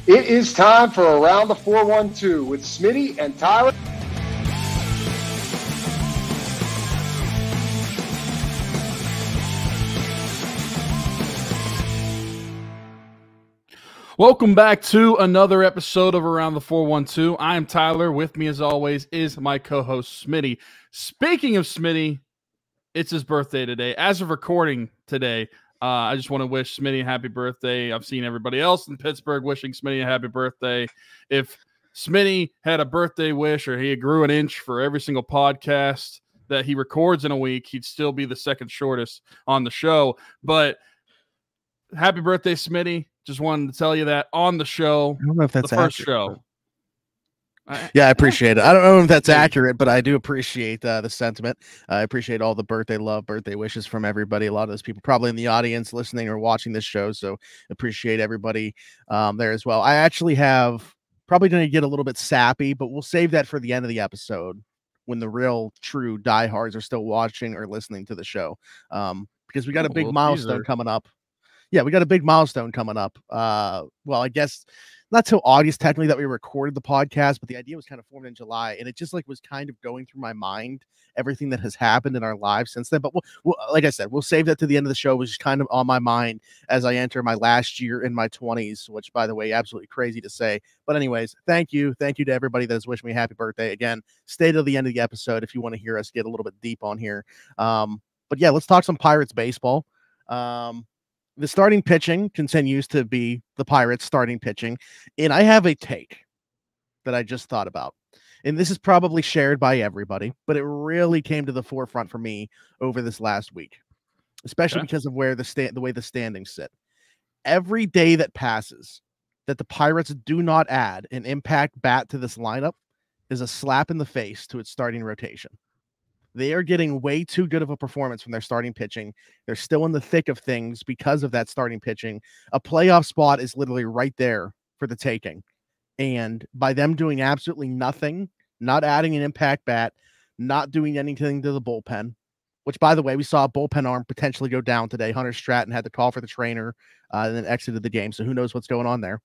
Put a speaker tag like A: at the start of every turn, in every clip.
A: It is time for Around the 412 with Smitty and Tyler.
B: Welcome back to another episode of Around the 412. I am Tyler. With me, as always, is my co-host, Smitty. Speaking of Smitty, it's his birthday today. As of recording today, I just want to wish Smitty a happy birthday. I've seen everybody else in Pittsburgh wishing Smitty a happy birthday. If Smitty had a birthday wish or he grew an inch for every single podcast that he records in a week, he'd still be the second shortest on the show. But happy birthday, Smitty. Just wanted to tell you that on the show.
C: I don't know if that's
B: the first
C: accurate,
B: show.
C: Yeah, I appreciate it. I don't know if that's accurate, but I do appreciate the sentiment. I appreciate all the birthday love, birthday wishes from everybody. A lot of those people probably in the audience listening or watching this show, so appreciate everybody there as well. I actually have probably going to get a little bit sappy, but we'll save that for the end of the episode when the real true diehards are still watching or listening to the show, because we got a big milestone coming up. Yeah, we got a big milestone coming up. Well, I guess not till August technically that we recorded the podcast, but the idea was kind of formed in July, and it just was kind of going through my mind, everything that has happened in our lives since then. But we'll like I said, we'll save that to the end of the show. It was just kind of on my mind as I enter my last year in my 20s, which, by the way, absolutely crazy to say. But anyways, thank you to everybody that has wished me a happy birthday. Again, stay till the end of the episode if you want to hear us get a little bit deep on here. But yeah, let's talk some Pirates baseball. The starting pitching continues to be the Pirates starting pitching. And I have a take that I just thought about. And this is probably shared by everybody, but it really came to the forefront for me over this last week, especially because of where the way the standings sit. Every day that passes that the Pirates do not add an impact bat to this lineup is a slap in the face to its starting rotation. They are getting way too good of a performance from their starting pitching. They're still in the thick of things because of that starting pitching. A playoff spot is literally right there for the taking. And by them doing absolutely nothing, not adding an impact bat, not doing anything to the bullpen, which, by the way, we saw a bullpen arm potentially go down today. Hunter Stratton had to call for the trainer and then exited the game. So who knows what's going on there.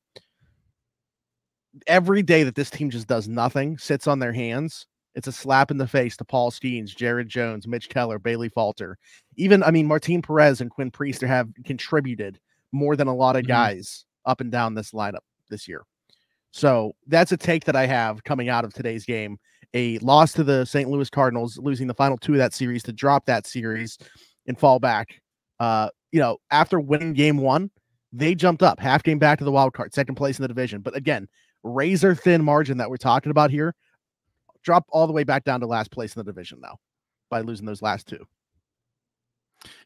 C: Every day that this team just does nothing, sits on their hands, it's a slap in the face to Paul Skenes, Jared Jones, Mitch Keller, Bailey Falter. Even, Martin Perez and Quinn Priester have contributed more than a lot of guys up and down this lineup this year. So that's a take that I have coming out of today's game. A loss to the St. Louis Cardinals, losing the final two of that series to drop that series and fall back. After winning game one, they jumped up half game back to the wild card, second place in the division. But again, razor thin margin that we're talking about here. Drop all the way back down to last place in the division now by losing those last two.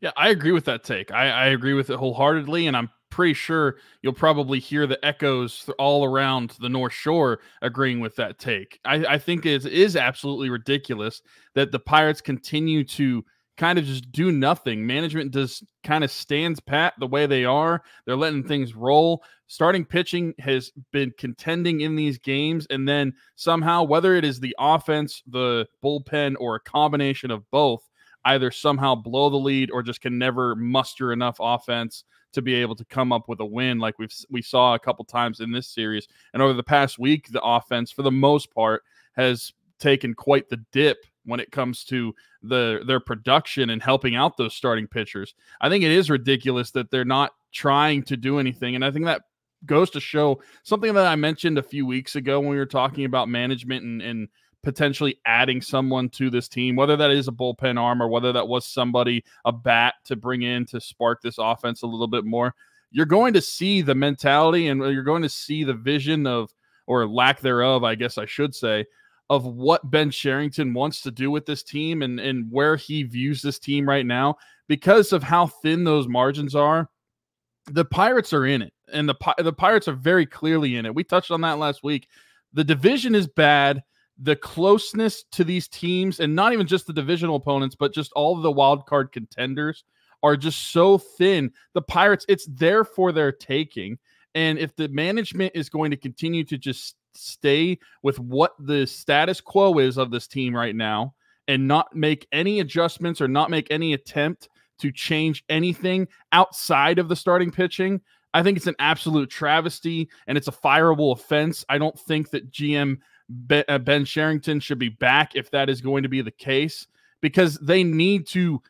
B: Yeah, I agree with that take. I agree with it wholeheartedly, and I'm pretty sure you'll probably hear the echoes all around the North Shore agreeing with that take. I think it is absolutely ridiculous that the Pirates continue to kind of just do nothing. Management just kind of stands pat the way they are. They're letting things roll. Starting pitching has been contending in these games, and then somehow, whether it is the offense, the bullpen, or a combination of both, either somehow blow the lead or just can never muster enough offense to be able to come up with a win like we saw a couple times in this series. And over the past week, the offense, for the most part, has taken quite the dip when it comes to their production and helping out those starting pitchers. I think it is ridiculous that they're not trying to do anything. And I think that goes to show something that I mentioned a few weeks ago when we were talking about management and potentially adding someone to this team, whether that is a bullpen arm or whether that was somebody, a bat to bring in to spark this offense a little bit more. You're going to see the mentality and you're going to see the vision of, or lack thereof, I guess I should say, of what Ben Cherington wants to do with this team and where he views this team right now. Because of how thin those margins are, the Pirates are in it, and the Pirates are very clearly in it. We touched on that last week. The division is bad. The closeness to these teams, and not even just the divisional opponents, but just all of the wild card contenders, are just so thin. The Pirates, it's there for their taking. And if the management is going to continue to just stay with what the status quo is of this team right now and not make any adjustments or not make any attempt to change anything outside of the starting pitching, I think it's an absolute travesty, and it's a fireable offense. I don't think that GM Ben Cherington should be back if that is going to be the case, because they need to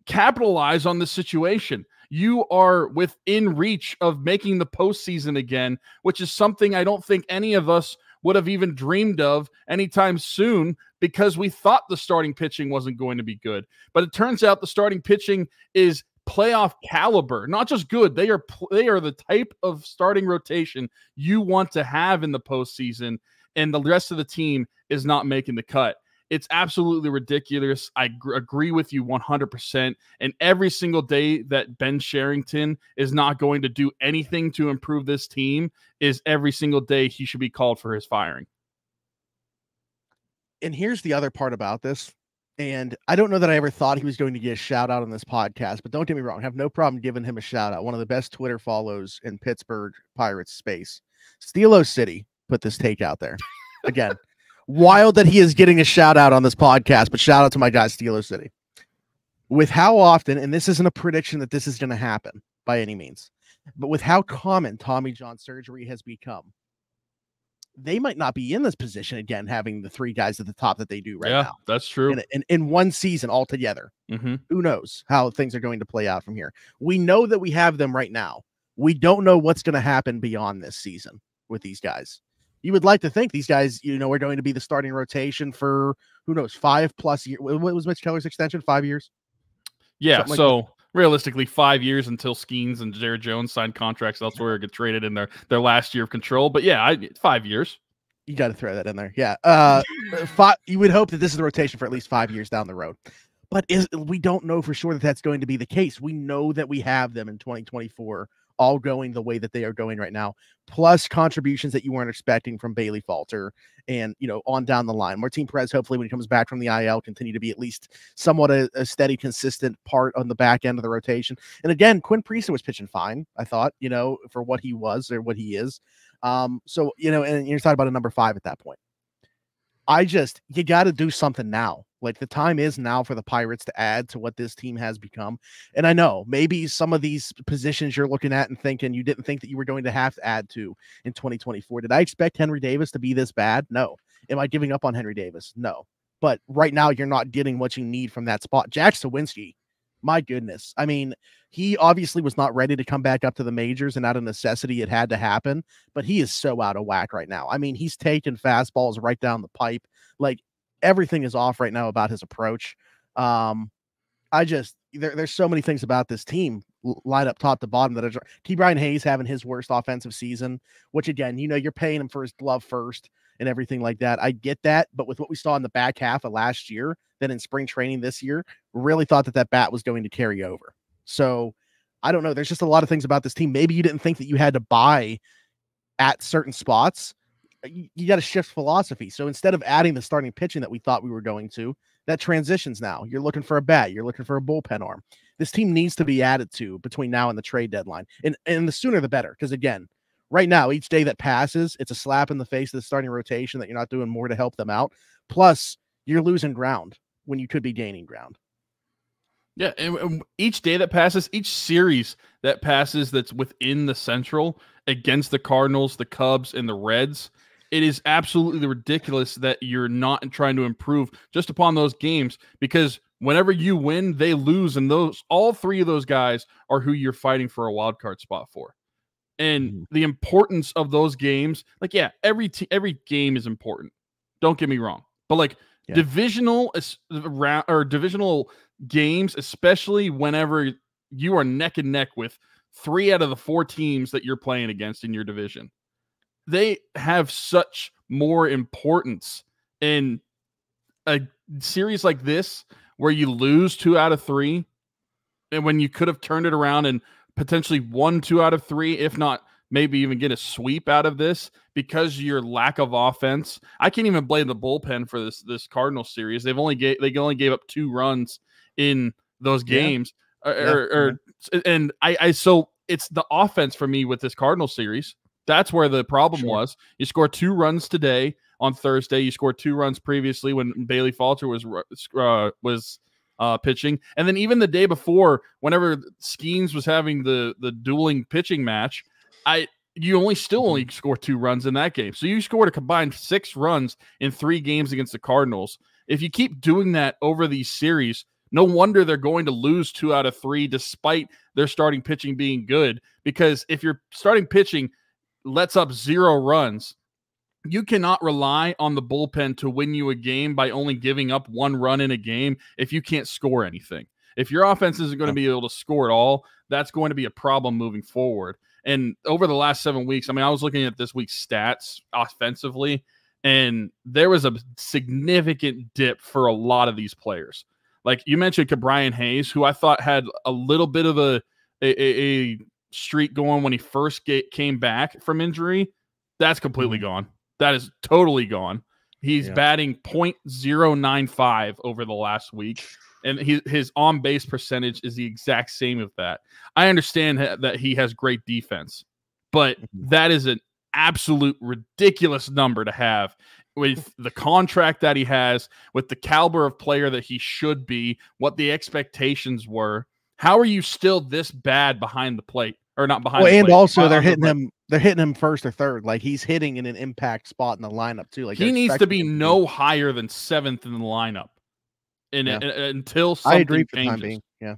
B: capitalize on this situation. You are within reach of making the postseason again, which is something I don't think any of us would have even dreamed of anytime soon, because we thought the starting pitching wasn't going to be good. But it turns out the starting pitching is playoff caliber, not just good. They are the type of starting rotation you want to have in the postseason, and the rest of the team is not making the cut. It's absolutely ridiculous. I agree with you 100%. And every single day that Ben Cherington is not going to do anything to improve this team is every single day he should be called for his firing.
C: And here's the other part about this. And I don't know that I ever thought he was going to get a shout out on this podcast, but don't get me wrong. I have no problem giving him a shout out. One of the best Twitter follows in Pittsburgh Pirates space. Steelo City put this take out there. Again, wild that he is getting a shout out on this podcast, but shout out to my guy, Steelo City. With how often, and this isn't a prediction that this is going to happen by any means, but with how common Tommy John surgery has become, they might not be in this position again, having the three guys at the top that they do right now.
B: Yeah, that's true.
C: In one season altogether.
B: Mm-hmm.
C: Who knows how things are going to play out from here? We know that we have them right now. We don't know what's going to happen beyond this season with these guys. You would like to think these guys, are going to be the starting rotation for, who knows, 5+ years. What was Mitch Keller's extension? 5 years?
B: Yeah, so realistically 5 years until Skenes and Jared Jones signed contracts elsewhere or get traded in their last year of control. But yeah, 5 years.
C: You got to throw that in there. Yeah. You would hope that this is the rotation for at least 5 years down the road. But we don't know for sure that that's going to be the case. We know that we have them in 2024 all going the way that they are going right now, plus contributions that you weren't expecting from Bailey Falter and, on down the line. Martin Perez, hopefully when he comes back from the IL, continue to be at least somewhat a steady, consistent part on the back end of the rotation. And again, Quinn Priester was pitching fine, I thought, for what he was or what he is. So, and you're talking about a number 5 at that point. You got to do something now. Like, the time is now for the Pirates to add to what this team has become. And I know maybe some of these positions you're looking at and thinking you didn't think that you were going to have to add to in 2024. Did I expect Henry Davis to be this bad? No. Am I giving up on Henry Davis? No. But right now you're not getting what you need from that spot. Jack Suwinski, my goodness. I mean, he obviously was not ready to come back up to the majors, and out of necessity it had to happen, but he is so out of whack right now. I mean, he's taking fastballs right down the pipe. Like, everything is off right now about his approach. There's so many things about this team line up top to bottom that are Brian Hayes having his worst offensive season, which again, you're paying him for his glove first and everything like that. I get that. But with what we saw in the back half of last year, then in spring training this year, really thought that bat was going to carry over. So I don't know. There's just a lot of things about this team. Maybe you didn't think that you had to buy at certain spots. You got to shift philosophy. So instead of adding the starting pitching that we thought we were going to, that transitions now. You're looking for a bat. You're looking for a bullpen arm. This team needs to be added to between now and the trade deadline. And the sooner the better. Because again, right now, each day that passes, it's a slap in the face of the starting rotation that you're not doing more to help them out. Plus, you're losing ground when you could be gaining ground.
B: Yeah, and each day that passes, each series that passes that's within the Central against the Cardinals, the Cubs, and the Reds, it is absolutely ridiculous that you're not trying to improve just upon those games, because whenever you win, they lose, and all three of those guys are who you're fighting for a wild card spot for. And the importance of those games, like, yeah, every game is important. Don't get me wrong, but divisional games, especially whenever you are neck and neck with 3 out of the 4 teams that you're playing against in your division, they have such more importance in a series like this, where you lose 2 out of 3, and when you could have turned it around and potentially won 2 out of 3, if not maybe even get a sweep out of this, because your lack of offense. I can't even blame the bullpen for this Cardinal series. They only gave up 2 runs in those games. So it's the offense for me with this Cardinal series. That's where the problem was. You scored 2 runs today on Thursday. You scored 2 runs previously when Bailey Falter was pitching. And then even the day before, whenever Skenes was having the dueling pitching match, you only scored 2 runs in that game. So you scored a combined 6 runs in 3 games against the Cardinals. If you keep doing that over these series, no wonder they're going to lose 2 out of 3 despite their starting pitching being good. Because if your starting pitching lets up 0 runs, you cannot rely on the bullpen to win you a game by only giving up 1 run in a game if you can't score anything. If your offense isn't going to be able to score at all, that's going to be a problem moving forward. And over the last 7 weeks, I was looking at this week's stats offensively, and there was a significant dip for a lot of these players. Like you mentioned, Bryan Hayes, who I thought had a little bit of a streak going when he first came back from injury. That's completely gone. That is totally gone. He's batting .095 over the last week, and his on-base percentage is the exact same as that. I understand that he has great defense, but that is an absolute ridiculous number to have with the contract that he has, with the caliber of player that he should be, what the expectations were. How are you still this bad behind the plate? Or not behind the plate?
C: And also they're hitting him first or third. Like he's hitting in an impact spot in the lineup too. Like
B: he needs to be no higher than 7th in the lineup. Until something
C: I agree for
B: changes.
C: the time being. Yeah.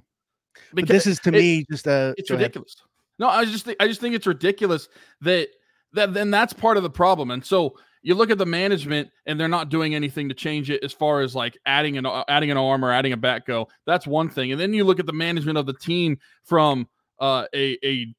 C: But this is to me just
B: it's ridiculous. No, I just think it's ridiculous that then that's part of the problem. And so you look at the management and they're not doing anything to change it as far as like adding an arm or adding a bat go. That's one thing. And then you look at the management of the team from a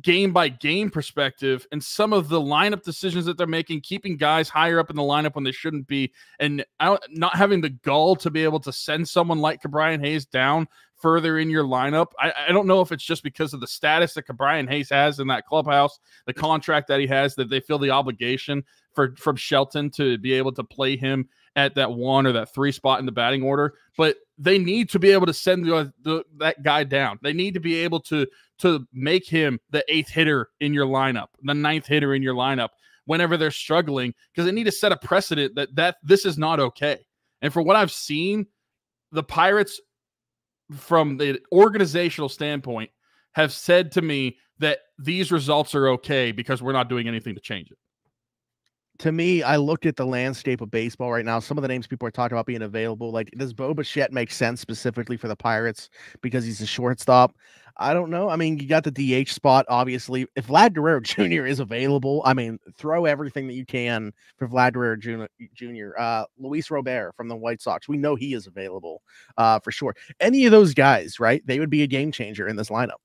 B: game by game perspective and some of the lineup decisions that they're making, keeping guys higher up in the lineup when they shouldn't be, and not having the gall to be able to send someone like Bryan Hayes down further in your lineup. I don't know if it's just because of the status that Bryan Hayes has in that clubhouse, the contract that he has, that they feel the obligation from Shelton to be able to play him at that 1 or that 3 spot in the batting order. But they need to be able to send that guy down. They need to be able to make him the 8th hitter in your lineup, the 9th hitter in your lineup whenever they're struggling, because they need to set a precedent that this is not okay. And for what I've seen, the Pirates, from the organizational standpoint, have said to me that these results are okay because we're not doing anything to change it.
C: To me, I look at the landscape of baseball right now. Some of the names people are talking about being available, like, does Bo Bichette make sense specifically for the Pirates because he's a shortstop? I don't know. I mean, you got the DH spot, obviously. If Vlad Guerrero Jr. is available, I mean, throw everything that you can for Vlad Guerrero Jr. Luis Robert from the White Sox, we know he is available for sure. Any of those guys, right? They would be a game changer in this lineup.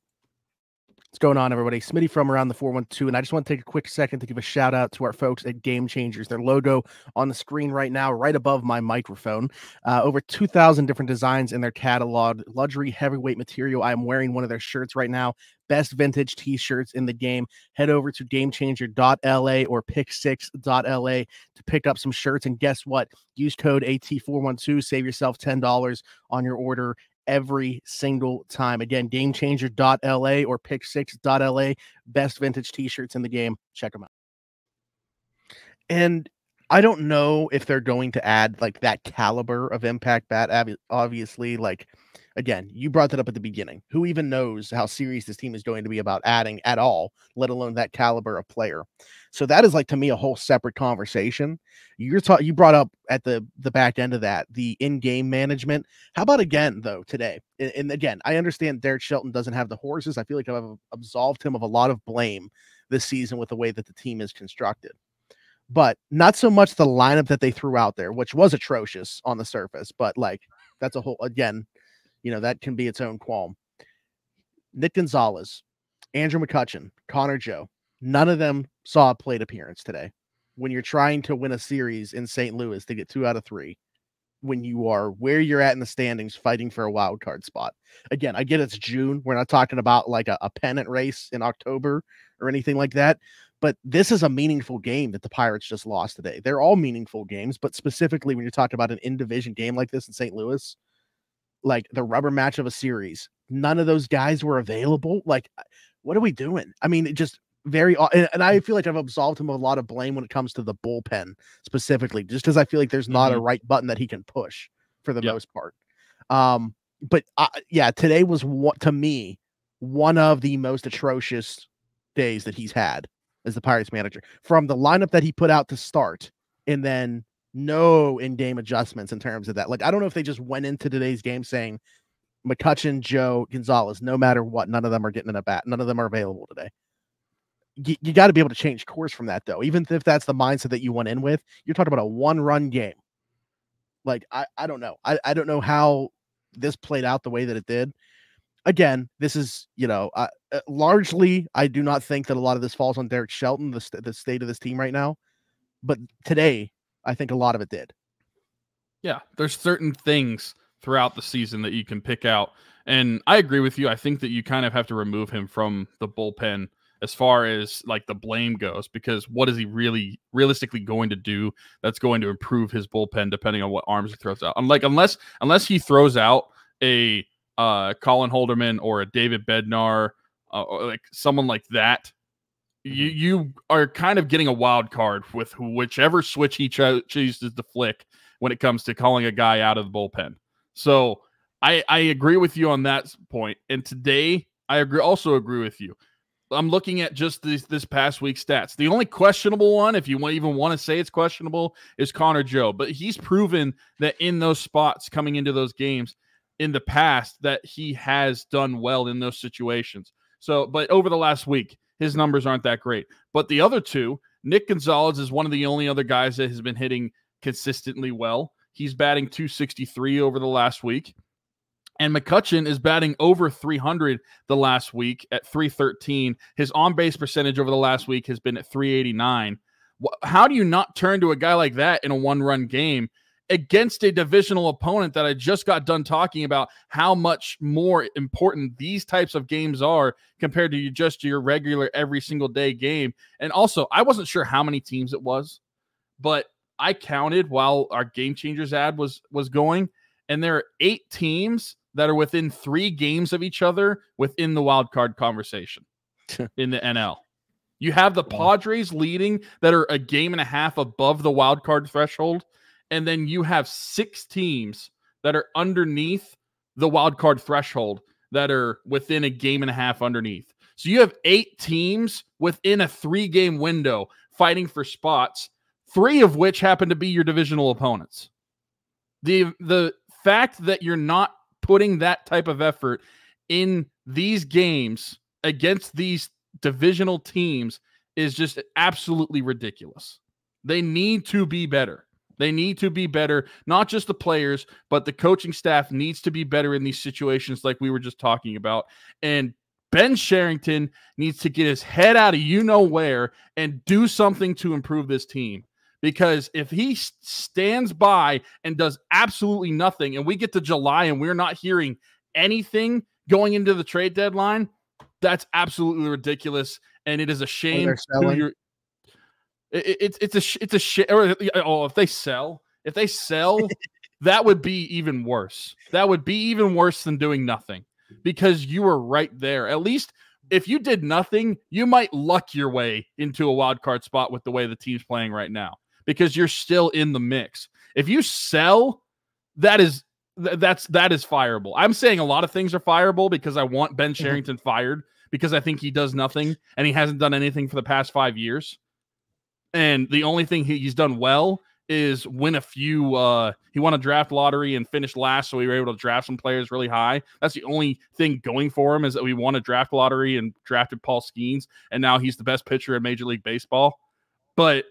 C: What's going on, everybody? Smitty from around the 412, and I just want to take a quick second to give a shout out to our folks at Game Changers. Their logo on the screen right now, right above my microphone. Over 2,000 different designs in their catalog. Luxury heavyweight material. I am wearing one of their shirts right now. Best vintage t-shirts in the game. Head over to gamechanger.la or pick6.la to pick up some shirts. And guess what? Use code AT412. Save yourself $10 on your order every single time. Again, gamechanger.la or pick6.la. Best vintage t-shirts in the game. Check them out. And I don't know if they're going to add like that caliber of impact bat. Obviously, like, again, you brought that up at the beginning. Who even knows how serious this team is going to be about adding at all, let alone that caliber of player? So that is, like, to me, a whole separate conversation. You brought up at the back end of that, the in-game management. How about again, though, today? And again, I understand Derek Shelton doesn't have the horses. I feel like I've absolved him of a lot of blame this season with the way that the team is constructed. But not so much the lineup that they threw out there, which was atrocious on the surface. But, like, that's a whole, again, that can be its own qualm. Nick Gonzalez, Andrew McCutchen, Connor Joe, none of them saw a plate appearance today. When you're trying to win a series in St. Louis to get 2 out of 3, when you are where you're at in the standings fighting for a wild card spot. Again, I get it's June. We're not talking about like a pennant race in October or anything like that. But this is a meaningful game that the Pirates just lost today. They're all meaningful games, but specifically when you're talking about an in-division game like this in St. Louis, like the rubber match of a series, none of those guys were available. Like, what are we doing? I mean, it just very, and I feel like I've absolved him of a lot of blame when it comes to the bullpen specifically, just because I feel like there's not a right button that he can push for the most part. But yeah, today was to me one of the most atrocious days that he's had as the Pirates manager. From the lineup that he put out to start, and then no in-game adjustments in terms of that. Like, I don't know if they just went into today's game saying McCutchen, Joe, Gonzalez, no matter what, none of them are getting in a bat. None of them are available today. You got to be able to change course from that, though. Even if that's the mindset that you went in with, you're talking about a one-run game. Like, I don't know. I don't know how this played out the way that it did. Again, this is, largely, I do not think that a lot of this falls on Derek Shelton, the state of this team right now. But today, I think a lot of it did.
B: Yeah, there's certain things throughout the season that you can pick out. And I agree with you. I think that you kind of have to remove him from the bullpen as far as like the blame goes, because what is he realistically going to do that's going to improve his bullpen depending on what arms he throws out? I'm like, unless he throws out a Colin Holderman or a David Bednar, or like someone like that, you are kind of getting a wild card with whichever switch he chooses to flick when it comes to calling a guy out of the bullpen. So I agree with you on that point. And today I also agree with you. I'm looking at just this past week's stats. The only questionable one, if you even want to say it's questionable, is Connor Joe. But he's proven that in those spots coming into those games in the past that he has done well in those situations. So, but over the last week, his numbers aren't that great. But the other two, Nick Gonzalez is one of the only other guys that has been hitting consistently well. He's batting .263 over the last week. And McCutchen is batting over 300 the last week at .313. His on-base percentage over the last week has been at .389. How do you not turn to a guy like that in a one-run game against a divisional opponent that I just got done talking about how much more important these types of games are compared to just your regular every single day game? And also, I wasn't sure how many teams it was, but I counted while our Game Changers ad was going, and there are 8 teams that are within 3 games of each other within the wild card conversation in the NL. You have the Padres leading that are a game and a half above the wild card threshold, and then you have 6 teams that are underneath the wild card threshold that are within a game and a half underneath. So you have 8 teams within a 3-game window fighting for spots, 3 of which happen to be your divisional opponents. The fact that you're not putting that type of effort in these games against these divisional teams is just absolutely ridiculous. They need to be better. They need to be better. Not just the players, but the coaching staff needs to be better in these situations like we were just talking about. And Ben Cherington needs to get his head out of you-know-where and do something to improve this team. Because if he stands by and does absolutely nothing, and we get to July and we're not hearing anything going into the trade deadline, that's absolutely ridiculous, and it is a shame. It's a shame. Oh, if they sell, that would be even worse. That would be even worse than doing nothing, because you were right there. At least if you did nothing, you might luck your way into a wild card spot with the way the team's playing right now, because you're still in the mix. If you sell, that is fireable. I'm saying a lot of things are fireable because I want Ben Cherington fired, because I think he does nothing and he hasn't done anything for the past 5 years. And the only thing he's done well is win a few. He won a draft lottery and finished last, so we were able to draft some players really high. That's the only thing going for him, is that we won a draft lottery and drafted Paul Skenes, and now he's the best pitcher in Major League Baseball. But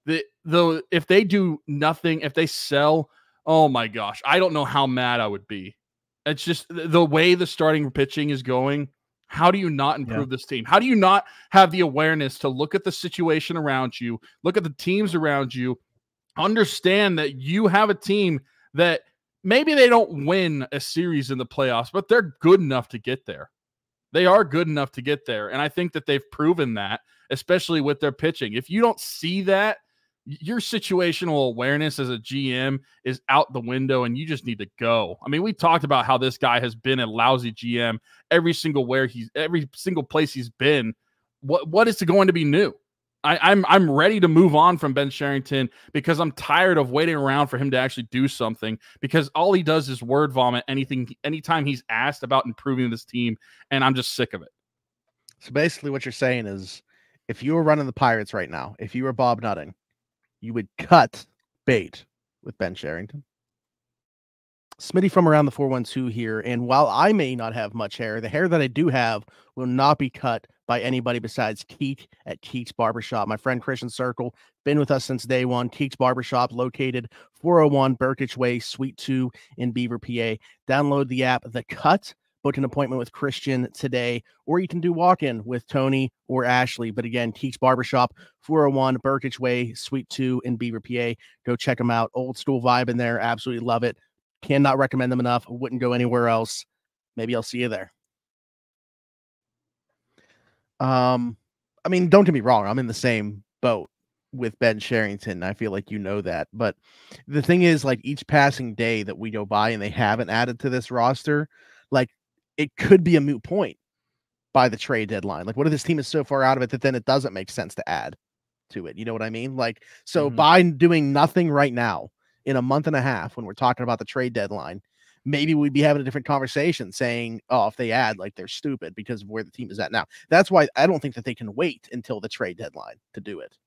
B: if they do nothing, if they sell, oh my gosh, I don't know how mad I would be. It's just the way the starting pitching is going. How do you not improve this team? How do you not have the awareness to look at the situation around you, look at the teams around you, understand that you have a team that maybe they don't win a series in the playoffs, but they're good enough to get there. They are good enough to get there. And I think that they've proven that, especially with their pitching. If you don't see that, your situational awareness as a GM is out the window, and you just need to go. I mean, we talked about how this guy has been a lousy GM every single place he's been. What is going to be new? I'm ready to move on from Ben Cherington because I'm tired of waiting around for him to actually do something, because all he does is word vomit anytime he's asked about improving this team, and I'm just sick of it.
C: So basically what you're saying is, if you were running the Pirates right now, if you were Bob Nutting, you would cut bait with Ben Cherington. Smitty from around the 412 here, and while I may not have much hair, the hair that I do have will not be cut by anybody besides Keek at Keek's Barbershop. My friend Christian Circle, been with us since day one. Keek's Barbershop, located 401 Burkitch Way, Suite 2 in Beaver, PA. Download the app The Cut, book an appointment with Christian today, or you can do walk-in with Tony or Ashley. But again, Keek's Barbershop, 401 Burkitch Way, Suite 2 in Beaver, PA. Go check them out. Old school vibe in there. Absolutely love it. Cannot recommend them enough. Wouldn't go anywhere else. Maybe I'll see you there. I mean, don't get me wrong. I'm in the same boat with Ben Cherington. I feel like you know that. But the thing is, like, each passing day that we go by and they haven't added to this roster, like, it could be a moot point by the trade deadline. Like, what if this team is so far out of it that then it doesn't make sense to add to it? You know what I mean? Like, so by doing nothing right now, in a month and a half, when we're talking about the trade deadline, maybe we'd be having a different conversation saying, oh, if they add, like, they're stupid because of where the team is at now. That's why I don't think that they can wait until the trade deadline to do it.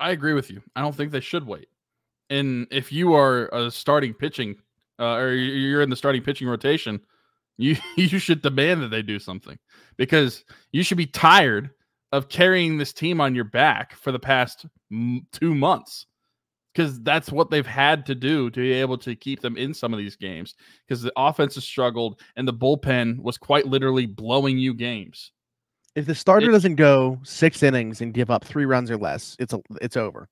B: I agree with you. I don't think they should wait. And if you are a starting pitching, or you're in the starting pitching rotation, you should demand that they do something, because you should be tired of carrying this team on your back for the past 2 months. Because that's what they've had to do to be able to keep them in some of these games, because the offense has struggled and the bullpen was quite literally blowing you games.
C: If the starter doesn't go 6 innings and give up 3 runs or less, it's over.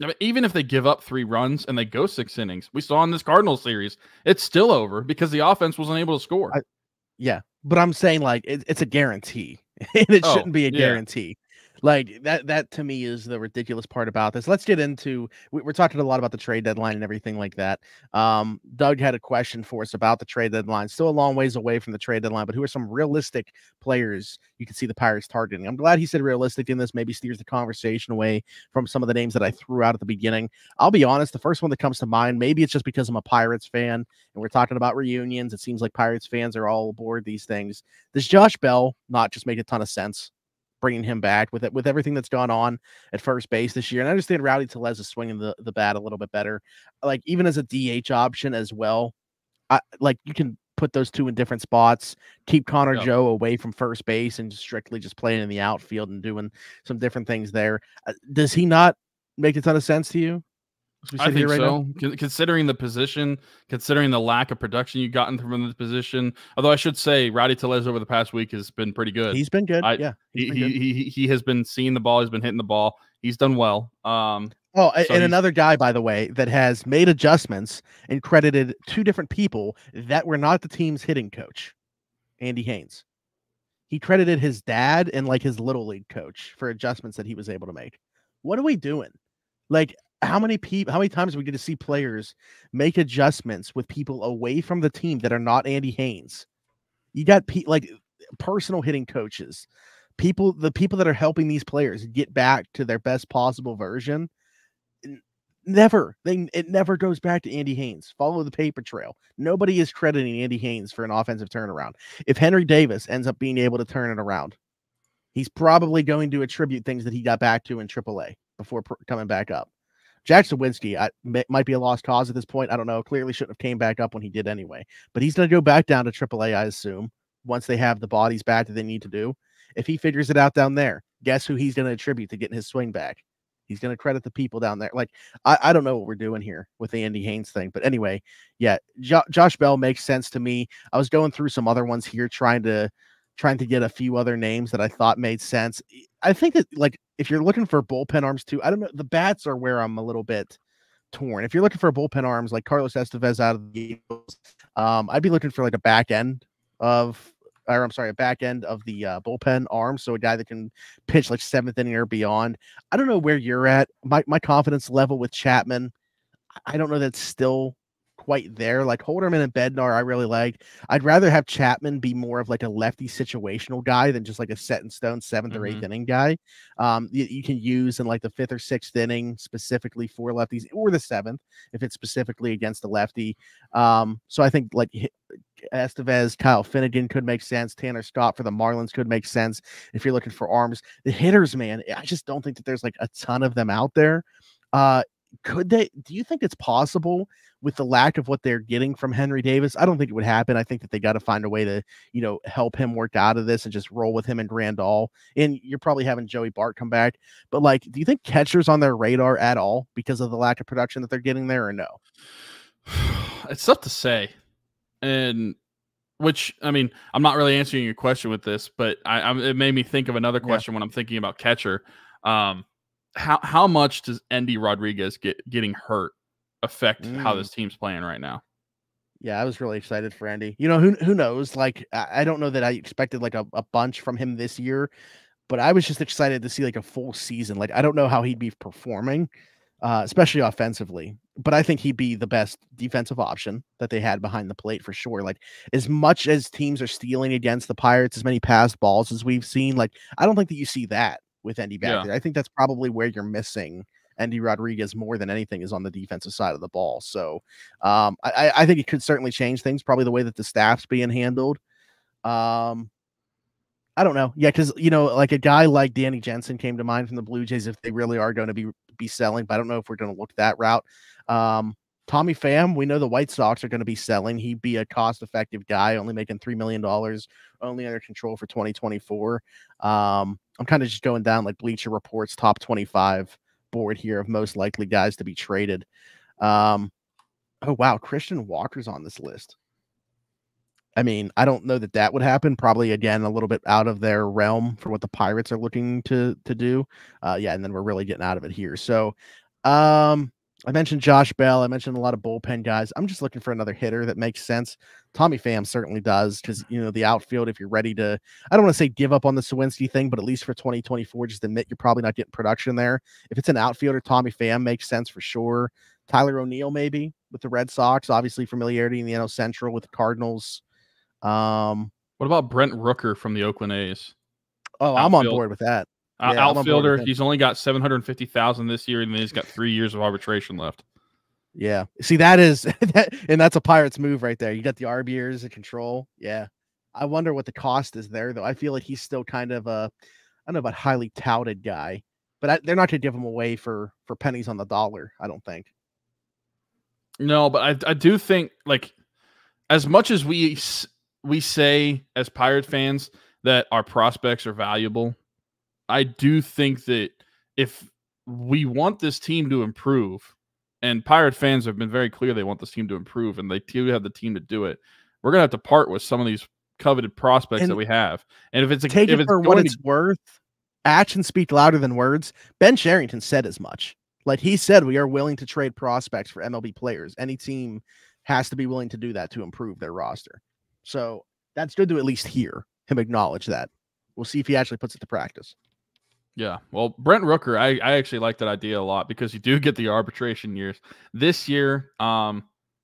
B: I mean, even if they give up 3 runs and they go 6 innings, we saw in this Cardinals series, it's still over because the offense wasn't able to score.
C: Yeah, but I'm saying, like, it's a guarantee. And it shouldn't be a guarantee. Like, that to me is the ridiculous part about this. Let's get into, we're talking a lot about the trade deadline and everything like that. Doug had a question for us about the trade deadline. Still a long ways away from the trade deadline, but who are some realistic players you can see the Pirates targeting? I'm glad he said realistic in this. Maybe steers the conversation away from some of the names that I threw out at the beginning. I'll be honest, the first one that comes to mind, maybe it's just because I'm a Pirates fan and we're talking about reunions. It seems like Pirates fans are all aboard these things. Does Josh Bell not just make a ton of sense, bringing him back with everything that's gone on at first base this year? And I understand Rowdy Tellez is swinging the bat a little bit better, like, even as a DH option as well. Like, you can put those two in different spots, keep Connor Joe away from first base and strictly just playing in the outfield and doing some different things there. Does he not make a ton of sense to you?
B: I think so. Considering the position, considering the lack of production you've gotten from the position. Although I should say, Rowdy Tellez over the past week has been pretty good.
C: He's been good.
B: He has been seeing the ball. He's been hitting the ball. He's done well.
C: And another guy, by the way, that has made adjustments and credited 2 different people that were not the team's hitting coach, Andy Haynes. He credited his dad and, like, his little league coach for adjustments that he was able to make. What are we doing? Like, how many times are we get to see players make adjustments with people away from the team that are not Andy Haynes? You got like personal hitting coaches, the people that are helping these players get back to their best possible version. It never goes back to Andy Haynes. Follow the paper trail. Nobody is crediting Andy Haynes for an offensive turnaround. If Henry Davis ends up being able to turn it around, he's probably going to attribute things that he got back to in AAA before coming back up. Jack Suwinski might be a lost cause at this point. I don't know. Clearly shouldn't have came back up when he did anyway. But he's going to go back down to AAA, I assume, once they have the bodies back that they need to do. If he figures it out down there, guess who he's going to attribute to getting his swing back? He's going to credit the people down there. Like, I don't know what we're doing here with the Andy Haynes thing. But anyway, yeah, Josh Bell makes sense to me. I was going through some other ones here, trying to get a few other names that I thought made sense. I think that, like, if you're looking for bullpen arms too, I don't know. The bats are where I'm a little bit torn. If you're looking for bullpen arms like Carlos Estevez out of the Eagles, I'd be looking for like a back end of the bullpen arm. So a guy that can pitch like 7th inning or beyond. I don't know where you're at. My confidence level with Chapman, I don't know that's still quite there. Like Holderman and Bednar, I really like. I'd rather have Chapman be more of like a lefty situational guy than just like a set in stone 7th or 8th inning guy. You can use in like the 5th or 6th inning specifically for lefties, or the 7th if it's specifically against the lefty. So I think like Estevez, Kyle Finnegan could make sense. Tanner Scott for the Marlins could make sense if you're looking for arms. The hitters, man, I just don't think that there's like a ton of them out there. Do you think it's possible with the lack of what they're getting from Henry Davis? I don't think it would happen. I think that they got to find a way to, help him work out of this and just roll with him and Grandal. And you're probably having Joey Bart come back. But like, do you think catcher's on their radar at all because of the lack of production that they're getting there, or no?
B: It's tough to say. And which, I mean, I'm not really answering your question with this, but it made me think of another question when I'm thinking about catcher. How much does Endy Rodriguez getting hurt affect how this team's playing right now?
C: Yeah, I was really excited for Endy. Who knows? Like, I don't know that I expected like a bunch from him this year, but I was just excited to see like a full season. Like, I don't know how he'd be performing, especially offensively, but I think he'd be the best defensive option that they had behind the plate for sure. Like, as much as teams are stealing against the Pirates, as many passed balls as we've seen, like, I don't think that you see that with Endy back there. I think that's probably where you're missing Endy Rodriguez more than anything is on the defensive side of the ball. So I think it could certainly change things, probably the way that the staff's being handled. I don't know. Yeah, because, like a guy like Danny Jensen came to mind from the Blue Jays if they really are going to be selling, but I don't know if we're going to look that route. Tommy Pham, we know the White Sox are going to be selling. He'd be a cost-effective guy, only making $3 million, only under control for 2024. I'm kind of just going down like Bleacher Report's top 25 board here of most likely guys to be traded. Oh, wow. Christian Walker's on this list. I mean, I don't know that would happen. Probably, again, a little bit out of their realm for what the Pirates are looking to do. And then we're really getting out of it here. So, I mentioned Josh Bell. I mentioned a lot of bullpen guys. I'm just looking for another hitter that makes sense. Tommy Pham certainly does because, the outfield, if you're ready to, I don't want to say give up on the Suwinski thing, but at least for 2024, just admit you're probably not getting production there. If it's an outfielder, Tommy Pham makes sense for sure. Tyler O'Neill maybe with the Red Sox, obviously familiarity in the NL Central with the Cardinals.
B: What about Brent Rooker from the Oakland A's?
C: Oh, I'm on board with that.
B: Yeah, outfielder, he's only got $750,000 this year, and then he's got 3 years of arbitration left.
C: Yeah, see, that is and that's a Pirates move right there. You got the arb years of control. Yeah, I wonder what the cost is there, though. I feel like he's still kind of I don't know about highly touted guy, but they're not going to give him away for pennies on the dollar. I don't think.
B: No, but I do think, like, as much as we say as Pirate fans that our prospects are valuable, I do think that if we want this team to improve, and Pirate fans have been very clear they want this team to improve, and they do have the team to do it, we're going to have to part with some of these coveted prospects that we have. And if it's
C: what it's worth, actions speak louder than words. Ben Cherington said as much. Like, he said, we are willing to trade prospects for MLB players. Any team has to be willing to do that to improve their roster. So that's good to at least hear him acknowledge that. We'll see if he actually puts it to practice.
B: Yeah, well, Brent Rooker, I actually like that idea a lot because you do get the arbitration years. This year,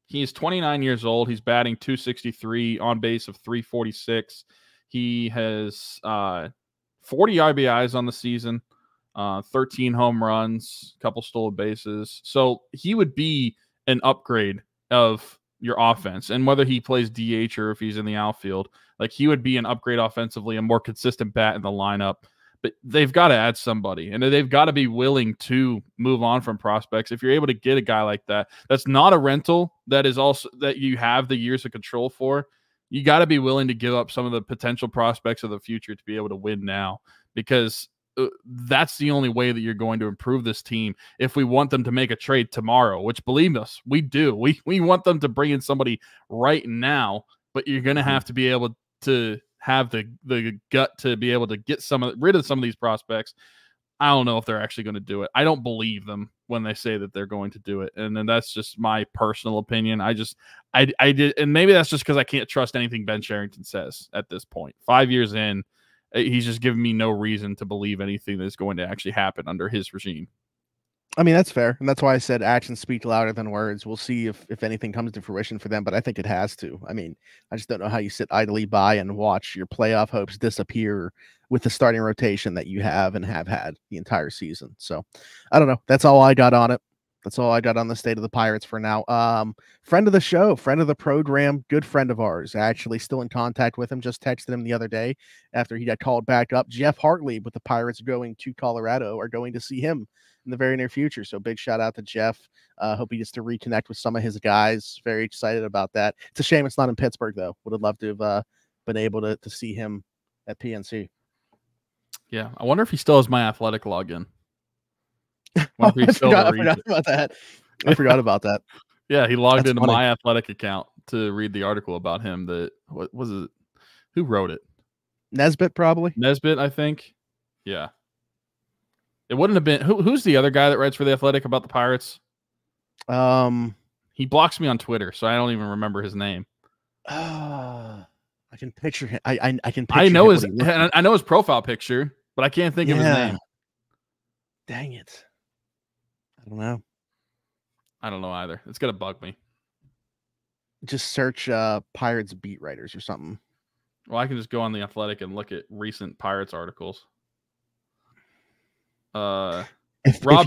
B: he's 29 years old. He's batting .263, on base of .346. He has 40 RBIs on the season, 13 home runs, a couple stolen bases. So he would be an upgrade of your offense. And whether he plays DH or if he's in the outfield, like, he would be an upgrade offensively, a more consistent bat in the lineup. But they've got to add somebody, and they've got to be willing to move on from prospects. If you're able to get a guy like that, that's not a rental, that is also that you have the years of control for, you got to be willing to give up some of the potential prospects of the future to be able to win now, because that's the only way that you're going to improve this team. If we want them to make a trade tomorrow, which, believe us, we do, we want them to bring in somebody right now, but you're going to have to be able to have the gut to be able to get rid of some of these prospects. I don't know if they're actually going to do it. I don't believe them when they say that they're going to do it. And then that's just my personal opinion. I did. And maybe that's just because I can't trust anything Ben Cherington says at this point. 5 years in, he's just given me no reason to believe anything that's going to actually happen under his regime.
C: I mean, that's fair. And that's why I said actions speak louder than words. We'll see if anything comes to fruition for them, but I think it has to. I mean, I just don't know how you sit idly by and watch your playoff hopes disappear with the starting rotation that you have and have had the entire season. So I don't know. That's all I got on it. That's all I got on the state of the Pirates for now. Friend of the show, friend of the program, good friend of ours. Actually still in contact with him. Just texted him the other day after he got called back up. Jeff Hartley with the Pirates going to Colorado are going to see him in the very near future. So big shout out to Jeff. Hope he gets to reconnect with some of his guys. Very excited about that. It's a shame it's not in Pittsburgh, though. Would have loved to have been able to see him at PNC.
B: Yeah, I wonder if he still has My Athletic login.
C: I forgot about that. I forgot about that.
B: Yeah, he logged into My Athletic account to read the article about him. That what was it? Who wrote it?
C: Nesbitt, probably.
B: Nesbitt, I think. Yeah. It wouldn't have been who's the other guy that writes for the Athletic about the Pirates?
C: He
B: blocks me on Twitter, so I don't even remember his name.
C: I can picture him. I can. Picture
B: I know his profile picture, but I can't think of his name.
C: Dang it! I don't know.
B: I don't know either. It's gonna bug me.
C: Just search Pirates beat writers or something.
B: Well, I can just go on the Athletic and look at recent Pirates articles. Rob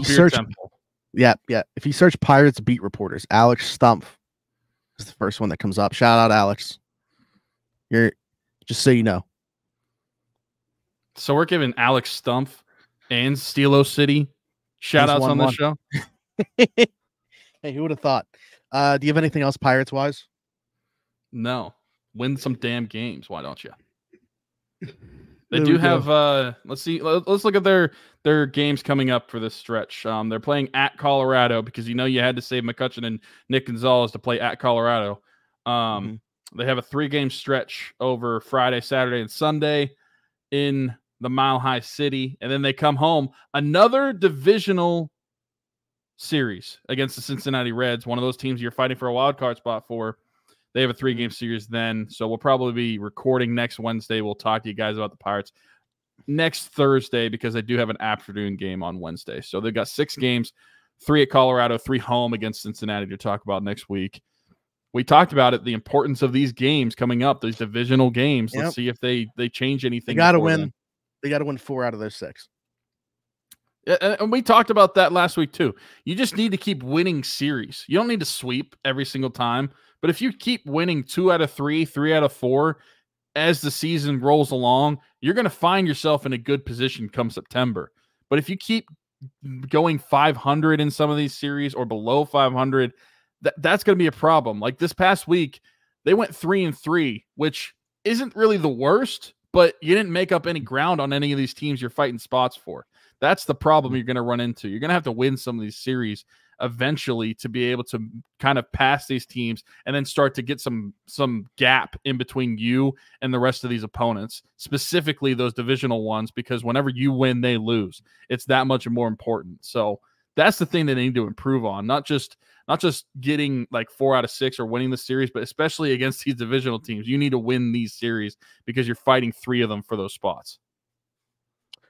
B: Beer Temple.
C: Yeah. If you search Pirates beat reporters, Alex Stumpf is the first one that comes up. Shout out, Alex. You're just so you know.
B: So we're giving Alex Stumpf and Stilo City shout outs on this show.
C: Hey, who would have thought? Do you have anything else Pirates wise?
B: No. Win some damn games. Why don't you? They do have let's see. Let's look at their games coming up for this stretch. They're playing at Colorado because you had to save McCutcheon and Nick Gonzalez to play at Colorado. They have a 3-game stretch over Friday, Saturday, and Sunday in the Mile High City, and then they come home. Another divisional series against the Cincinnati Reds, one of those teams you're fighting for a wild card spot for. They have a 3-game series then, so we'll probably be recording next Wednesday. We'll talk to you guys about the Pirates next Thursday because they do have an afternoon game on Wednesday. So they've got 6 games, 3 at Colorado, 3 home against Cincinnati to talk about next week. We talked about it, the importance of these games coming up, these divisional games. Let's see if they change anything.
C: They got to win. Then. They got to win 4 out of those 6.
B: And we talked about that last week too. You just need to keep winning series. You don't need to sweep every single time. But if you keep winning 2 out of 3, 3 out of 4 as the season rolls along, you're going to find yourself in a good position come September. But if you keep going 500 in some of these series or below 500, that's going to be a problem. Like this past week, they went 3-3, which isn't really the worst, but you didn't make up any ground on any of these teams you're fighting spots for. That's the problem you're going to run into. You're going to have to win some of these series eventually to be able to kind of pass these teams and then start to get some gap in between you and the rest of these opponents, specifically those divisional ones, because whenever you win, they lose. It's that much more important. So that's the thing that they need to improve on, not just getting like 4 out of 6 or winning the series, but especially against these divisional teams. You need to win these series because you're fighting 3 of them for those spots.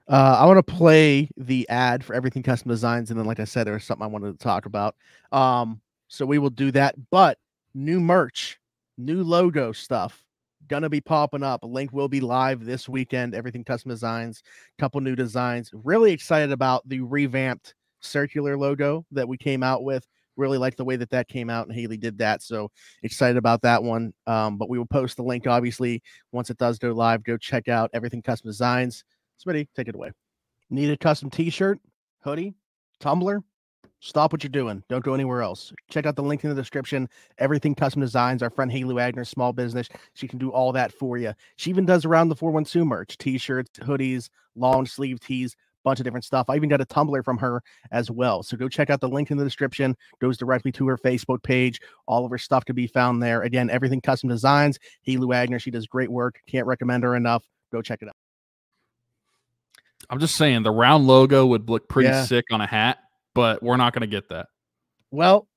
C: I want to play the ad for Everything Custom Designs, and then, like I said, there was something I wanted to talk about. So we will do that. But new merch, new logo stuff, gonna be popping up. A link will be live this weekend. Everything Custom Designs, couple new designs. Really excited about the revamped circular logo that we came out with. Really like the way that came out, and Haley did that. So excited about that one. But we will post the link, obviously, once it does go live. Go check out Everything Custom Designs. Smitty, take it away. Need a custom t-shirt, hoodie, tumbler? Stop what you're doing. Don't go anywhere else. Check out the link in the description. Everything Custom Designs. Our friend Haley Wagner, small business. She can do all that for you. She even does around the 412 merch, t-shirts, hoodies, long sleeve tees, bunch of different stuff. I even got a tumbler from her as well. So go check out the link in the description. Goes directly to her Facebook page. All of her stuff can be found there. Again, Everything Custom Designs. Haley Wagner. She does great work. Can't recommend her enough. Go check it out.
B: I'm just saying the round logo would look pretty sick on a hat, but we're not going to get that.
C: Well,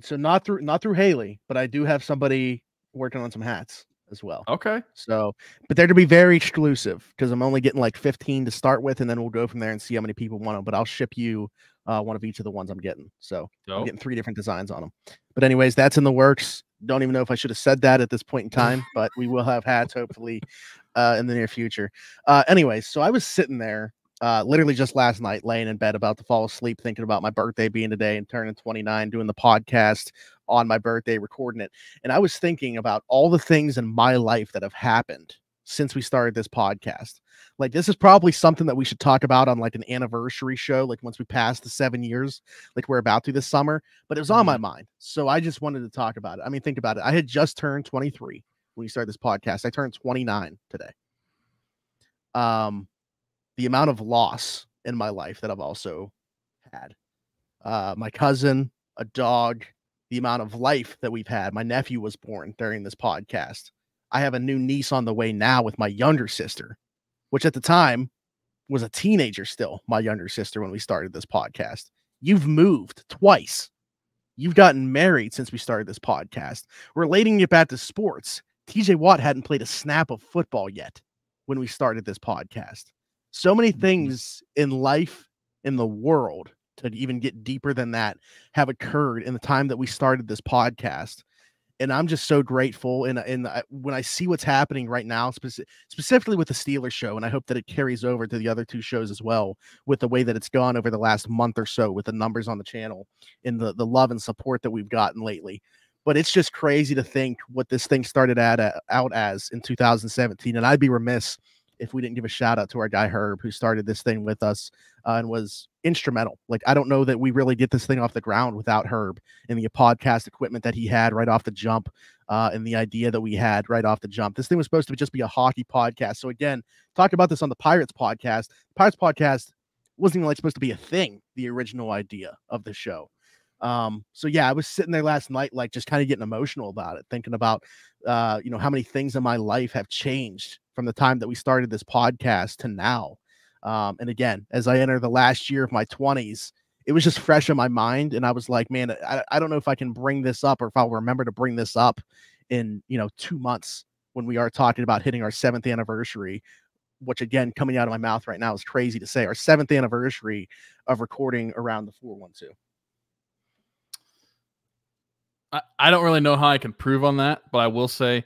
C: so not through Haley, but I do have somebody working on some hats as well.
B: Okay.
C: So, but they're to be very exclusive because I'm only getting like 15 to start with, and then we'll go from there and see how many people want them. But I'll ship you one of each of the ones I'm getting. So I'm getting 3 different designs on them. But anyways, that's in the works. Don't even know if I should have said that at this point in time, but we will have hats hopefully in the near future. Anyways, so I was sitting there literally just last night, laying in bed about to fall asleep, thinking about my birthday being today and turning 29, doing the podcast on my birthday, recording it. And I was thinking about all the things in my life that have happened since we started this podcast. Like, this is probably something that we should talk about on like an anniversary show, like once we pass the 7 years, like we're about to this summer. But it was on my mind, so I just wanted to talk about it. I mean, think about it. I had just turned 23 when we started this podcast. I turned 29 today. The amount of loss in my life that I've also had, my cousin, a dog, the amount of life that we've had. My nephew was born during this podcast. I have a new niece on the way now with my younger sister, which at the time was a teenager still, my younger sister, when we started this podcast. You've moved twice. You've gotten married since we started this podcast. Relating it back to sports, TJ Watt hadn't played a snap of football yet when we started this podcast. So many things in life, in the world, to even get deeper than that, have occurred in the time that we started this podcast. And I'm just so grateful. And when I see what's happening right now, specifically with the Steelers show, and I hope that it carries over to the other 2 shows as well, with the way that it's gone over the last month or so, with the numbers on the channel and the love and support that we've gotten lately. But it's just crazy to think what this thing started out as in 2017. And I'd be remiss if we didn't give a shout out to our guy Herb, who started this thing with us and was instrumental. Like, I don't know that we really get this thing off the ground without Herb and the podcast equipment that he had right off the jump, and the idea that we had right off the jump. This thing was supposed to just be a hockey podcast. So again, talk about this on the Pirates podcast. The Pirates podcast wasn't even like supposed to be a thing, the original idea of the show. So yeah, I was sitting there last night, like just kind of getting emotional about it, thinking about, how many things in my life have changed from the time that we started this podcast to now. And again, as I enter the last year of my 20s, it was just fresh in my mind. And I was like, man, I don't know if I can bring this up or if I'll remember to bring this up in, 2 months when we are talking about hitting our 7th anniversary, which again, coming out of my mouth right now is crazy to say, our 7th anniversary of recording around the 412.
B: I don't really know how I can prove on that, but I will say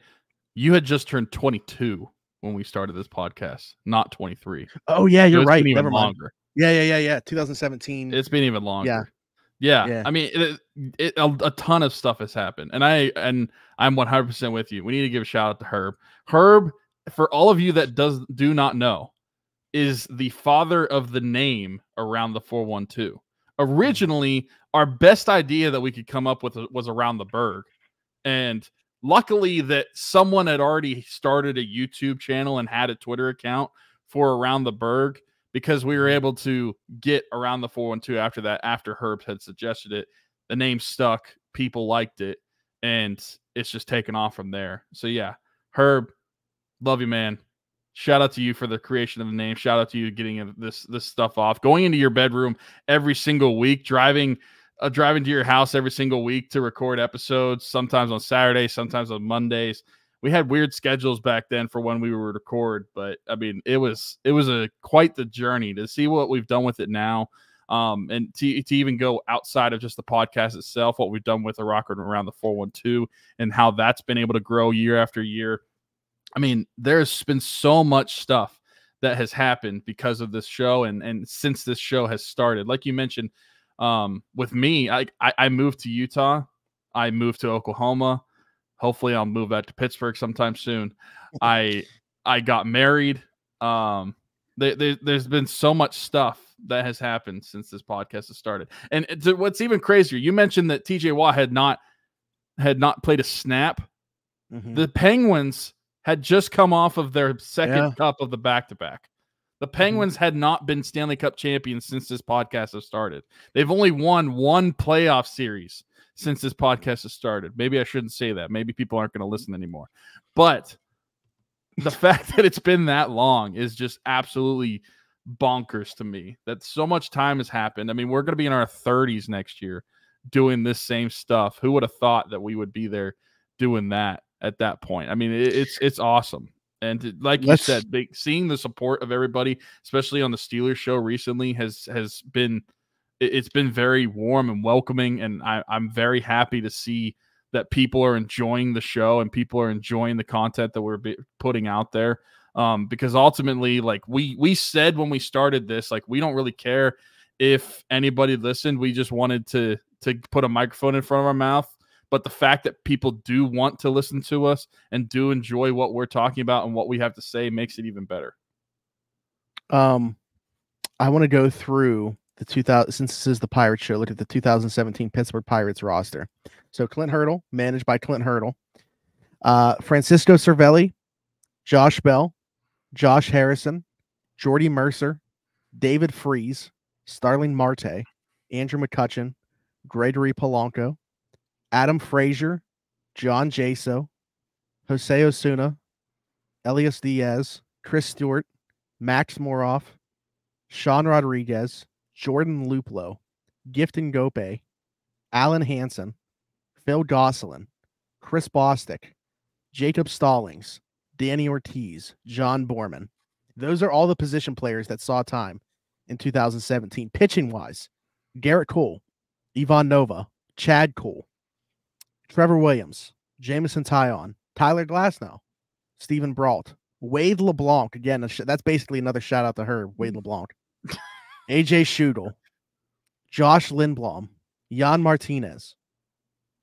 B: you had just turned 22 when we started this podcast, not 23.
C: Oh yeah, you're right.
B: Been even
C: Never
B: longer.
C: Yeah. 2017.
B: It's been even longer. Yeah. I mean, a ton of stuff has happened, and I'm 100% with you. We need to give a shout out to Herb. Herb, for all of you that do not know, is the father of the name Around the 412. Originally, our best idea that we could come up with was Around the Berg. And luckily that someone had already started a YouTube channel and had a Twitter account for Around the Berg, because we were able to get Around the 412 after that, after Herb had suggested it. The name stuck, people liked it, and it's just taken off from there. So yeah, Herb, love you, man. Shout out to you for the creation of the name. Shout out to you getting this stuff off, going into your bedroom every single week, driving to your house every single week to record episodes, sometimes on Saturdays, sometimes on Mondays. We had weird schedules back then for when we would record, but I mean, it was quite the journey to see what we've done with it now. And to even go outside of just the podcast itself, what we've done with the Rocker Around the 412 and how that's been able to grow year after year. I mean, there's been so much stuff that has happened because of this show and since this show has started. Like you mentioned, with me, I moved to Utah. I moved to Oklahoma. Hopefully I'll move back to Pittsburgh sometime soon. I got married. There's been so much stuff that has happened since this podcast has started. And what's even crazier, you mentioned that TJ Watt had not played a snap. Mm-hmm. The Penguins had just come off of their second cup of the back-to-back. The Penguins had not been Stanley Cup champions since this podcast has started. They've only won one playoff series since this podcast has started. Maybe I shouldn't say that. Maybe people aren't going to listen anymore. But the fact that it's been that long is just absolutely bonkers to me, that so much time has happened. I mean, we're going to be in our 30s next year doing this same stuff. Who would have thought that we would be there doing that? at that point. I mean, it's awesome. And like you said, seeing the support of everybody, especially on the Steelers show recently, has been very warm and welcoming. And I'm very happy to see that people are enjoying the show and people are enjoying the content that we're putting out there. Because ultimately, like we said when we started this, like we don't really care if anybody listened. We just wanted to put a microphone in front of our mouth. But the fact that people do want to listen to us and do enjoy what we're talking about and what we have to say makes it even better.
C: I want to go through the 2000, since this is the Pirates show, look at the 2017 Pittsburgh Pirates roster. So Clint Hurdle, managed by Clint Hurdle, Francisco Cervelli, Josh Bell, Josh Harrison, Jordy Mercer, David Freese, Starling Marte, Andrew McCutcheon, Gregory Polanco, Adam Frazier, John Jaso, Jose Osuna, Elias Diaz, Chris Stewart, Max Moroff, Sean Rodriguez, Jordan Luplo, Gifton Gope, Alan Hansen, Phil Gosselin, Chris Bostic, Jacob Stallings, Danny Ortiz, John Borman. Those are all the position players that saw time in 2017. Pitching-wise, Garrett Cole, Ivan Nova, Chad Cole, Trevor Williams, Jamison Tyon, Tyler Glasnow, Stephen Brault, Wade LeBlanc. Again, that's basically another shout-out to her, Wade LeBlanc. AJ Schudel, Josh Lindblom, Jan Martinez,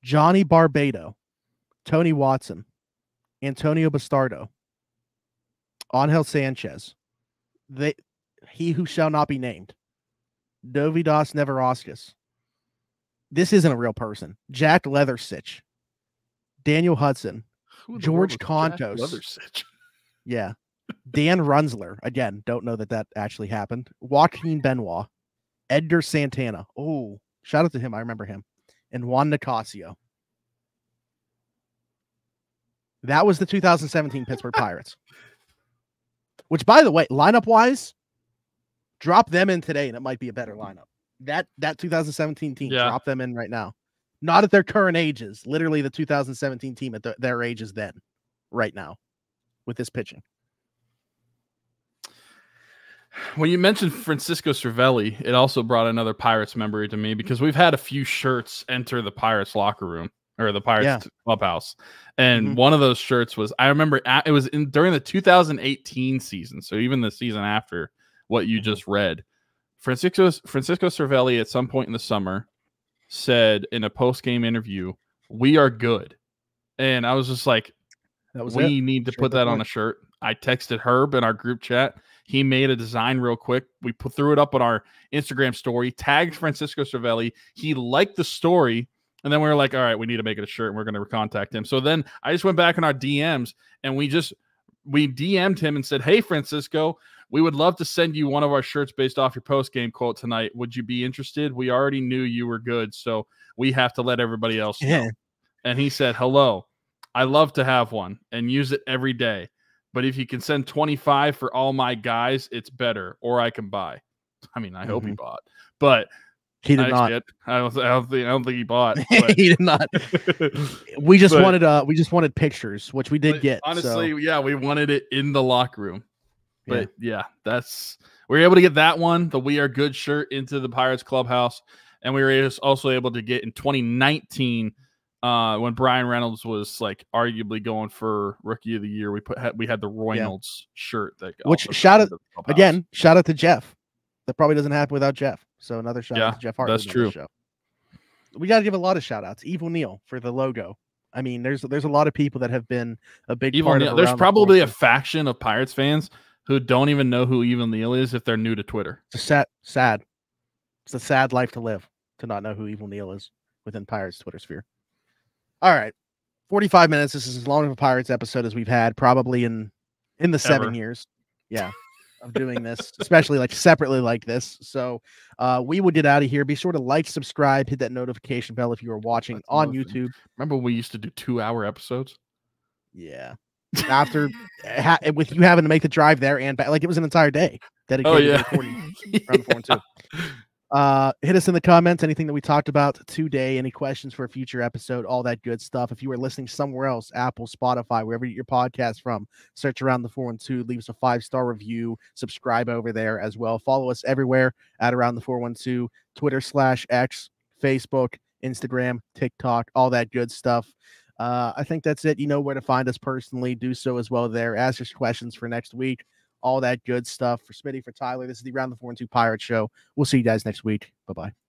C: Johnny Barbado, Tony Watson, Antonio Bastardo, Angel Sanchez, he who shall not be named, Dovidas Neverauskas. This isn't a real person. Jack Leathersich, Daniel Hudson, George Contos. Yeah. Dan Runzler. Again, don't know that actually happened. Joaquin Benoit, Edgar Santana. Oh, shout out to him. I remember him. And Juan Nicasio. That was the 2017 Pittsburgh Pirates. Which, by the way, lineup-wise, drop them in today and it might be a better lineup. That 2017 team, drop them in right now. Not at their current ages. Literally the 2017 team at their ages then, right now, with this pitching.
B: When you mentioned Francisco Cervelli, it also brought another Pirates memory to me because we've had a few shirts enter the Pirates locker room or the Pirates clubhouse. And one of those shirts was, I remember it was during the 2018 season. So even the season after what you just read, Francisco Cervelli at some point in the summer said in a post-game interview, "We are good." And I was just like, we need to put that on a shirt. I texted Herb in our group chat. He made a design real quick. We threw it up on our Instagram story, tagged Francisco Cervelli. He liked the story. And then we were like, all right, we need to make it a shirt and we're going to contact him. So then I just went back in our DMs and we DM'd him and said, "Hey, Francisco, we would love to send you one of our shirts based off your post-game quote tonight. Would you be interested? We already knew you were good, so we have to let everybody else know." And he said, "Hello, I love to have one and use it every day. But if you can send 25 for all my guys, it's better, or I can buy." I mean, I hope he bought, but
C: he did not.
B: I don't think he bought.
C: He did not. We just wanted pictures, which we did get.
B: Honestly, so. We wanted it in the locker room. But we were able to get that one, the "We Are Good" shirt, into the Pirates clubhouse, and we were also able to get in 2019 when Bryan Reynolds was like arguably going for Rookie of the Year. We had the Reynolds shirt that.
C: Which shout out to Jeff. That probably doesn't happen without Jeff. So another shout out to Jeff Hart.
B: That's true.
C: We got to give a lot of shout outs. Eve O'Neill for the logo. I mean, there's a lot of people that have been a big part of it.
B: There's probably a faction of Pirates fans who don't even know who Eve O'Neill is if they're new to Twitter.
C: It's sad. It's a sad life to live to not know who Eve O'Neill is within Pirates Twitter sphere. All right, 45 minutes. This is as long of a Pirates episode as we've had probably in the 7 years. Yeah. Of doing this, especially like separately like this. So we would get out of here. Be sure to like, subscribe, hit that notification bell if you are watching on YouTube.
B: Remember when we used to do 2-hour episodes?
C: Yeah. After with you having to make the drive there and back, like it was an entire day dedicated to recording round 4 and 2. Hit us in the comments, anything that we talked about today, any questions for a future episode, all that good stuff. If you are listening somewhere else, Apple, Spotify, wherever you get your podcast from, search Around the 412, leave us a 5-star review, subscribe over there as well. Follow us everywhere at Around the 412, Twitter/X, Facebook, Instagram, TikTok, all that good stuff. I think that's it. You know where to find us personally. Do so as well there. Ask us questions for next week. All that good stuff. For Smitty, for Tyler, this is the Around the 412 Pirate Show. We'll see you guys next week. Bye-bye.